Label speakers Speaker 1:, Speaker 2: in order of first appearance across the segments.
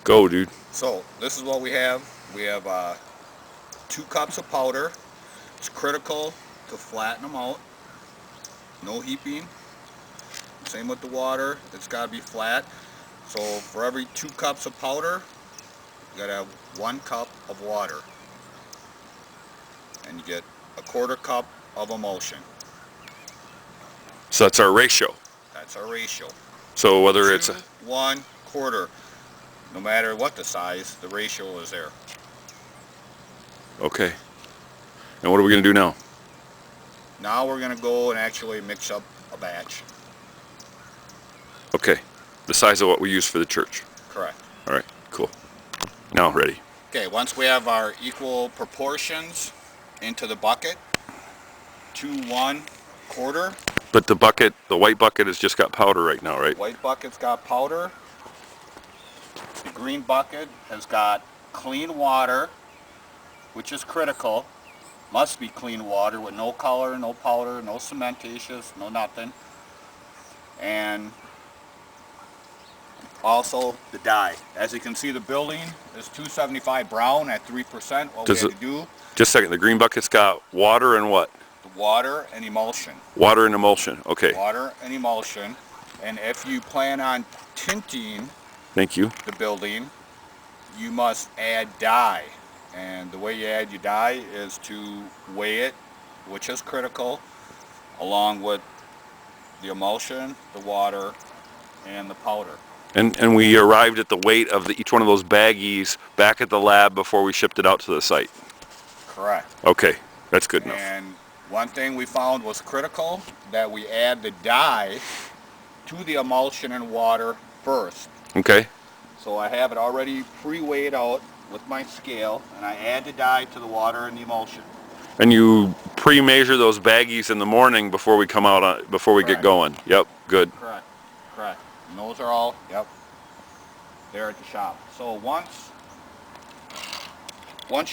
Speaker 1: Go, dude.
Speaker 2: So this is what we have. We have 2 cups of powder. It's critical to flatten them out. No heaping. Same with the water. It's got to be flat. So for every 2 cups of powder, you got to have 1 cup of water. And you get a 1/4 cup of emulsion.
Speaker 1: So that's our ratio.
Speaker 2: That's our ratio.
Speaker 1: So whether it's
Speaker 2: 1/4, no matter what the size, the ratio is there.
Speaker 1: okay. And what are we going to do now?
Speaker 2: Now we're going to go and actually mix up a batch.
Speaker 1: Okay. The size of what we use for the church.
Speaker 2: Correct.
Speaker 1: All right. Cool. Now ready.
Speaker 2: Okay, once we have our equal proportions into the bucket, 2 1/4.
Speaker 1: But the bucket, the white bucket has just got powder right now, right?
Speaker 2: White bucket's got powder. The green bucket has got clean water, which is critical. Must be clean water with no color, no powder, no cementatious, no nothing. And also the dye. As you can see, the building is 275 brown at 3%. What we had to do?
Speaker 1: Just a second. The green bucket's got water and what?
Speaker 2: The water and emulsion.
Speaker 1: Water and emulsion. Okay.
Speaker 2: Water and emulsion. And if you plan on tinting
Speaker 1: Thank you.
Speaker 2: the building, you must add dye. And the way you add your dye is to weigh it, which is critical, along with the emulsion, the water, and the powder.
Speaker 1: And we arrived at the weight of each one of those baggies back at the lab before we shipped it out to the site.
Speaker 2: Correct.
Speaker 1: Okay, that's good enough.
Speaker 2: And one thing we found was critical, that we add the dye to the emulsion and water first.
Speaker 1: Okay.
Speaker 2: So I have it already pre-weighed out with my scale, and I add the dye to the water and the emulsion.
Speaker 1: And you pre-measure those baggies in the morning before we come out before we
Speaker 2: Correct.
Speaker 1: get going. Yep, good.
Speaker 2: Correct. Correct. And those are all, yep, there at the shop. So once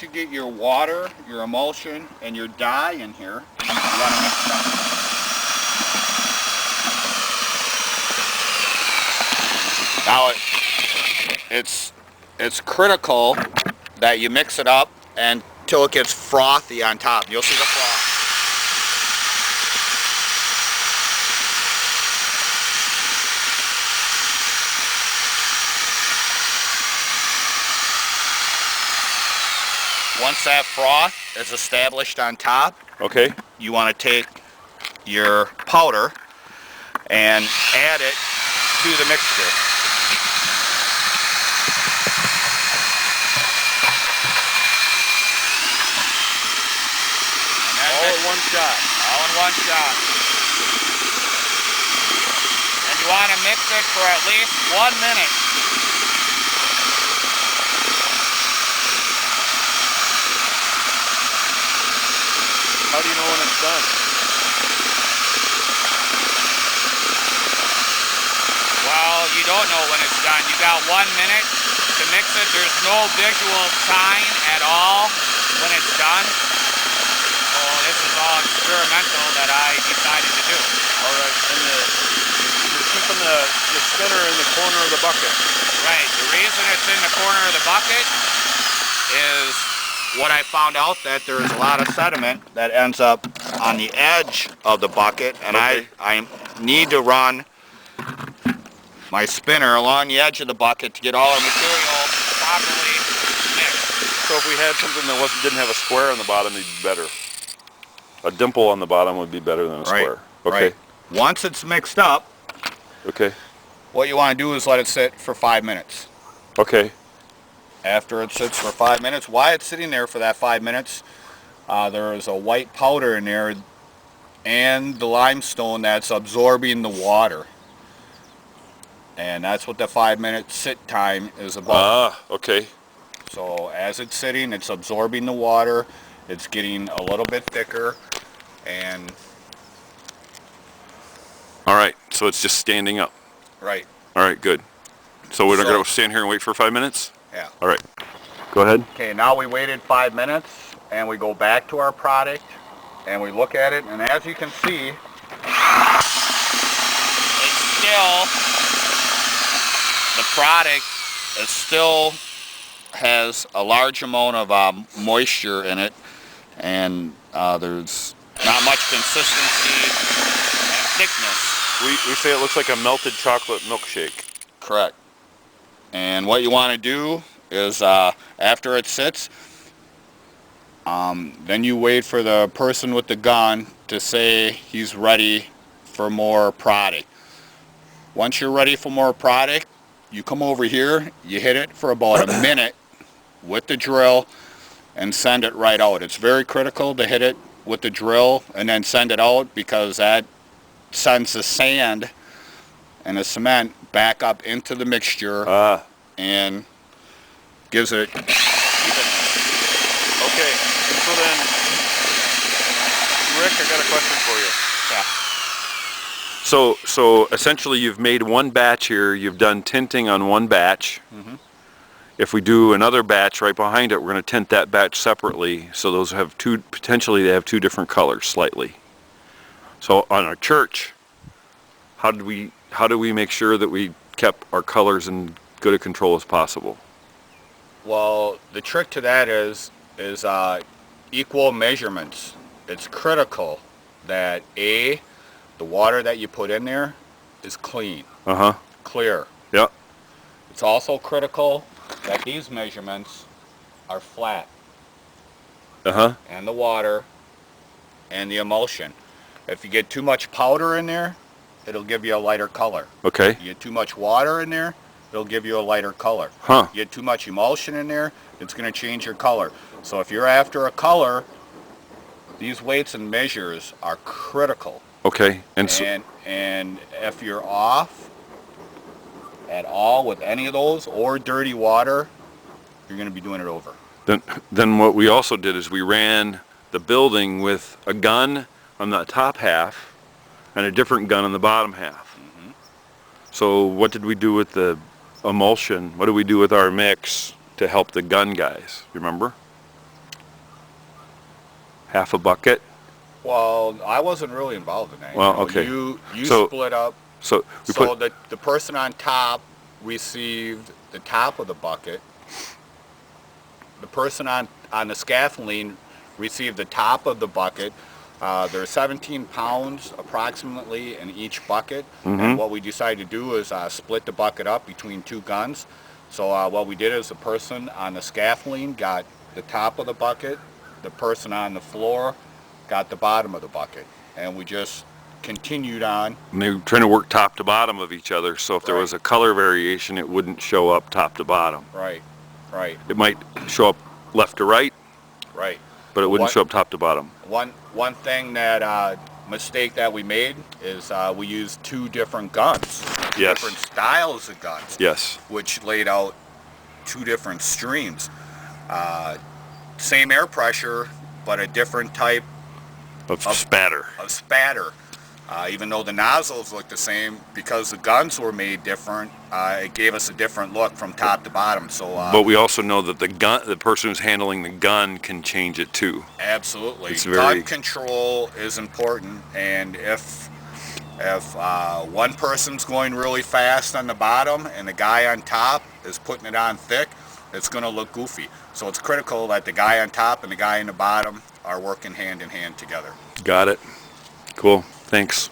Speaker 2: you get your water, your emulsion, and your dye in here, you want to mix it up. Now it's critical that you mix it up until it gets frothy on top. You'll see the froth. Once that froth is established on top,
Speaker 1: Okay.
Speaker 2: you want to take your powder and add it to the mixture.
Speaker 1: All in one shot.
Speaker 2: All in one shot. And you want to mix it for at least 1 minute.
Speaker 1: How do you know when it's done?
Speaker 2: Well, you don't know when it's done. You got 1 minute to mix it. There's no visual sign at all when it's done. So this is all experimental that I decided to do.
Speaker 1: All right, and you're keeping the spinner in the corner of the bucket.
Speaker 2: Right. The reason it's in the corner of the bucket is what I found out, that there's a lot of sediment that ends up on the edge of the bucket, and
Speaker 1: Okay.
Speaker 2: I need to run my spinner along the edge of the bucket to get all our material properly mixed.
Speaker 1: So if we had something that didn't have a square on the bottom, it'd be better. A dimple on the bottom would be better than a square. Okay.
Speaker 2: Right. Once it's mixed up,
Speaker 1: Okay.
Speaker 2: what you want to do is let it sit for 5 minutes.
Speaker 1: Okay.
Speaker 2: After it sits for 5 minutes, while it's sitting there for that 5 minutes, there is a white powder in there and the limestone that's absorbing the water. And that's what the 5-minute sit time is about.
Speaker 1: Ah, okay.
Speaker 2: So as it's sitting, it's absorbing the water, it's getting a little bit thicker, and
Speaker 1: All right, so it's just standing up.
Speaker 2: right,
Speaker 1: All right, good. So we're
Speaker 2: So-
Speaker 1: going to stand here and wait for 5 minutes?
Speaker 2: yeah.
Speaker 1: All right. Go ahead.
Speaker 2: Okay, now we waited 5 minutes, and we go back to our product, and we look at it, and as you can see, it's still, the product it still has a large amount of moisture in it, and there's not much consistency and thickness.
Speaker 1: We say it looks like a melted chocolate milkshake.
Speaker 2: Correct. And what you want to do is after it sits, then you wait for the person with the gun to say he's ready for more product. Once you're ready for more product, you come over here, you hit it for about a minute with the drill and send it right out. It's very critical to hit it with the drill and then send it out, because that sends the sand and the cement back up into the mixture and gives it evenness.
Speaker 1: Okay, and so then, Rick, I got a question for you.
Speaker 2: Yeah.
Speaker 1: So essentially you've made one batch here, you've done tinting on one batch.
Speaker 2: Mm-hmm.
Speaker 1: If we do another batch right behind it, we're going to tint that batch separately, so those have potentially they have two different colors slightly. So on our church, how do we make sure that we kept our colors in good a control as possible?
Speaker 2: Well, the trick to that is equal measurements. It's critical that the water that you put in there is clean, clear.
Speaker 1: Yep.
Speaker 2: It's also critical that these measurements are flat. And the water and the emulsion. If you get too much powder in there, it'll give you a lighter color.
Speaker 1: Okay.
Speaker 2: You get too much water in there, it'll give you a lighter color.
Speaker 1: Huh.
Speaker 2: You get too much emulsion in there, it's going to change your color. So if you're after a color, these weights and measures are critical.
Speaker 1: Okay. And
Speaker 2: if you're off at all with any of those or dirty water, you're going to be doing it over.
Speaker 1: then what we also did is we ran the building with a gun on the top half and a different gun on the bottom half.
Speaker 2: Mm-hmm.
Speaker 1: So what did we do with the emulsion? What did we do with our mix to help the gun guys? Remember? Half a bucket.
Speaker 2: Well, I wasn't really involved in that.
Speaker 1: Well, okay.
Speaker 2: You
Speaker 1: So-
Speaker 2: split up.
Speaker 1: So
Speaker 2: The person on top received the top of the bucket. The person on the scaffolding received the top of the bucket. There's 17 pounds approximately in each bucket. And what we decided to do is split the bucket up between two guns. So what we did is the person on the scaffolding got the top of the bucket. The person on the floor got the bottom of the bucket. And we just continued on.
Speaker 1: And they were trying to work top to bottom of each other, so if there was a color variation, it wouldn't show up top to bottom.
Speaker 2: Right, right,
Speaker 1: It might show up left to right,
Speaker 2: right.
Speaker 1: but it wouldn't show up top to bottom.
Speaker 2: One thing that mistake that we made is we used two different guns,
Speaker 1: Yes.
Speaker 2: different styles of guns,
Speaker 1: Yes.
Speaker 2: which laid out two different streams. Same air pressure, but a different type
Speaker 1: Of spatter.
Speaker 2: of spatter. Even though the nozzles look the same, because the guns were made different, it gave us a different look from top to bottom. So,
Speaker 1: But we also know that the person who's handling the gun can change it too.
Speaker 2: absolutely,
Speaker 1: It's very-
Speaker 2: gun control is important, and if one person's going really fast on the bottom and the guy on top is putting it on thick, it's going to look goofy. So it's critical that the guy on top and the guy in the bottom are working hand in hand together.
Speaker 1: Got it. Cool. Thanks.